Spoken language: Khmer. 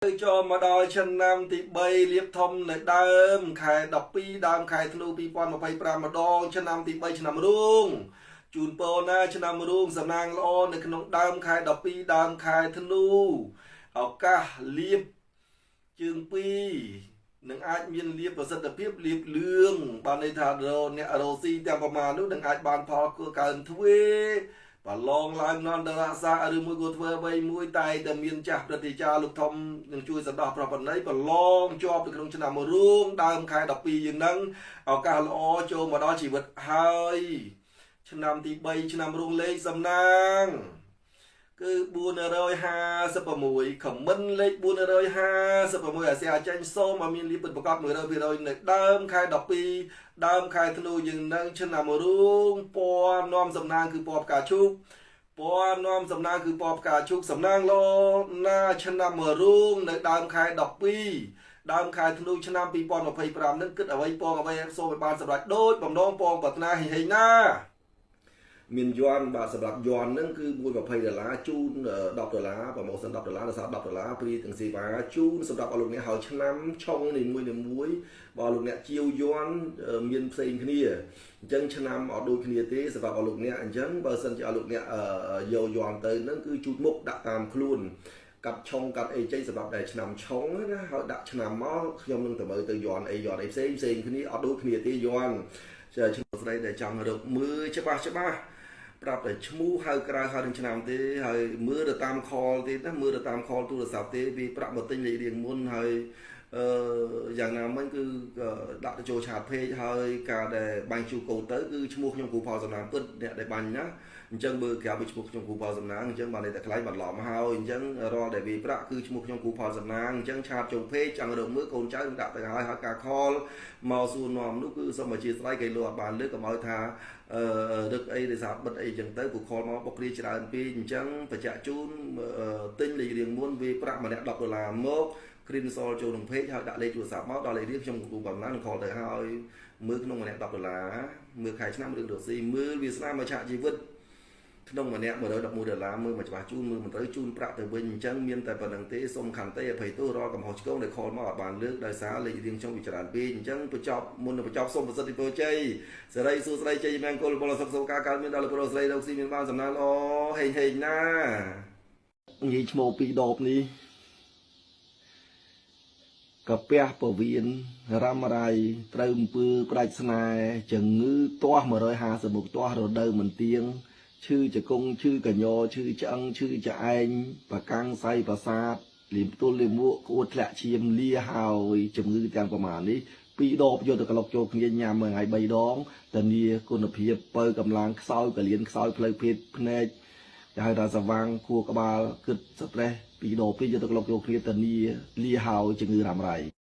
cho mà đòi chân nam thì bay liệp thông lại đơm khai đọc pi đam khai thlu pi quan mà bay pram mà đo chân nam thì bay chân nam rung chun po na chân nam rung sầm nang loในขนมđam khai đọc pi đam khai thlu học cả liệp chương piនឹងអាចមានលៀបប្រសិទ្ធភាពលៀបលឿងបានន័យថាអ្នករ៉ូស៊ីទាំងប្រមាណនោះនឹងអាចបានផលគឺកើនទ្វេប្រឡងឡើងនន្តរសាឬមួយក៏ធ្វើអ្វីមួយតែតែមានចាស់ព្រឹទ្ធាចារ្យលោកធំនឹងជួយសន្តោសប្រពន្ធប្រឡងជាប់នៅក្នុងឆ្នាំរួងដើមខែ12យើងនឹងឱកាសល្អចូលមកដល់ជីវិតហើយឆ្នាំទី3ឆ្នាំរួងលេខសំណាងគឺ456ខមមិនលេខ456អាសៀចាញ់សូមឲ្យមានលៀបពិតប្រកប 100% នៅដើមខែ12ដើមខែធ្នូយើងនឹងឆ្នាំរួងពណ៌នាំសំណាងគឺពណ៌ផ្កាឈូកពណ៌នាំសំណាងគឺពណ៌ផ្កាឈូកសំណាងលោណាឆ្នាំរួងនៅដើមខែ12ដើមខែធ្នូឆ្នាំ2025នឹងគិតអ្វីពងអ្វីសូមឲ្យបានសម្រេចដូចបំណងពងប្រាថ្នាហេណាមានយន់បាទសម្រាប់យន់ហ្នឹងគឺ$120ជូន$10ប្រម៉ូសិន$10ដល់សារ$10ព្រីទាំងសេវាជូនសម្រាប់អស់លោកអ្នកហើយឆ្នាំឆុងនីមួយបើលោកអ្នកជាវយន់មានផ្សេងគ្នាអញ្ចឹងឆ្នាំអត់ដូចគ្នាទេសម្រាប់អស់លោកអ្នកអញ្ចឹងបើសិនជាអស់លោកអ្នកយកយន់ទៅហ្នឹងគឺជូតមុខដាក់តាមខ្លួនកាត់ឆុងកាត់អីចេញសម្រាប់តែឆ្នាំឆុងណាហើយដាក់ឆ្នាំមកខ្ញុំនឹងទៅមើលទៅយន់អីផ្សេងគ្នាអត់ដូចគ្នាទេយន់ឈ្មោះស្រីដែលចង់រកមើលច្បាស់ប្រាប់តែឈ្មោះហៅក្រៅហៅនឹងឆ្នាំទេហើយមើលទៅតាមខលទេណាមើលទៅតាមខលទូរស័ព្ទទេវាប្រាក់មកទិញលេខរៀងមុនហើយយ៉ាងណាមិញគឺដាក់ទៅចូលឆាតពេកហើយការដែលបាញ់ជូកូនទៅគឺឈ្មោះខ្ញុំគ្រូផលសំណាងពិតអ្នកដែលបាញ់ណាអញ្ចឹងមើលក្រៅពីឈ្មោះខ្ញុំគ្រូផលសំណាងអញ្ចឹងបានតែខ្លាយបាត់ឡំហើយអញ្ចឹងរាល់ដែលវាប្រាក់គឺឈ្មោះខ្ញុំគ្រូផលសំណាងអញ្ចឹងឆាតចូលពេកចង់រកមើលកូនចៅនឹងដាក់ទៅហើយការខលមកសួរនាំនោះគឺសូមអធិស្ឋានគេលោកអត់បានលើកកុំឲ្យថារឹកអីដោយសារបិទអីចឹងទៅពួកខលមកបុកគ្រាច្រើនពេកអញ្ចឹងបញ្ជាក់ជូនទិញលេខរៀងមុនវាប្រាក់ម្នាក់$10មកគ្រីនសលចូលក្នុងពេកហើយដាក់លេខទូរស័ព្ទមកដល់លេខរៀងខ្ញុំគ្រូបំណានឹងខលទៅហើយមើលក្នុងម្នាក់$10មើលខែឆ្នាំរឿងរស់ស៊ីមើលវាស្នាមមកឆាកជីវិតក្នុងម្នាក់$111មើលមកច្បាស់ជូនមើលមិនត្រូវជូនប្រាក់ទៅវិញអញ្ចឹងមានតែប៉ុណ្្នឹងទេសូមខន្តីអភ័យទោសរាល់កំហុសឆ្គងដែលខលមកអត់បានលើកដោយសារលេខរៀងខ្ញុំវាច្រើនពេកអញ្ចឹងបញ្ចប់មុននឹងបញ្ចប់សូមប្រសិទ្ធពរជ័យសេរីសួស្តីជ័យមង្គលបុលសុខសុខការកើតមានដល់លោកប្រុសស្រីលោកស៊ីមានបានសំណាងល្អហេងណានិយាយឈ្មោះពីរដបនេះកាពះពវៀនរ៉ាំរៃត្រូវអំពើផ្ដាច់ស្នេហ៍ជំងឺទាស់150មុខទាស់រដូវមិនទៀងឈឺចង្គង់ឈឺកញ្ញោឈឺឆ្អឹងឈឺឆ្អែងប្រកាំងសៃប្រសាទលៀមទល់លៀមមួកក្អួតធ្លាក់ឈាមលាហើយជំងឺទាំងប្រមាណនេះពីរដបយកទៅក្លុកចូលគ្នាញ៉ាំមួយថ្ងៃ3ដងធានាគុណភាពបើកម្លាំងខ្សោយកលៀនខ្សោយផ្លូវភេទភ្នែកគេហៅថាសវាងខួរក្បាលគិតស្ត្រេសពីរដបពីរយកទៅក្លុកចូលគ្នាធានាលាហើយជំងឺរ៉ាំរ៉ៃ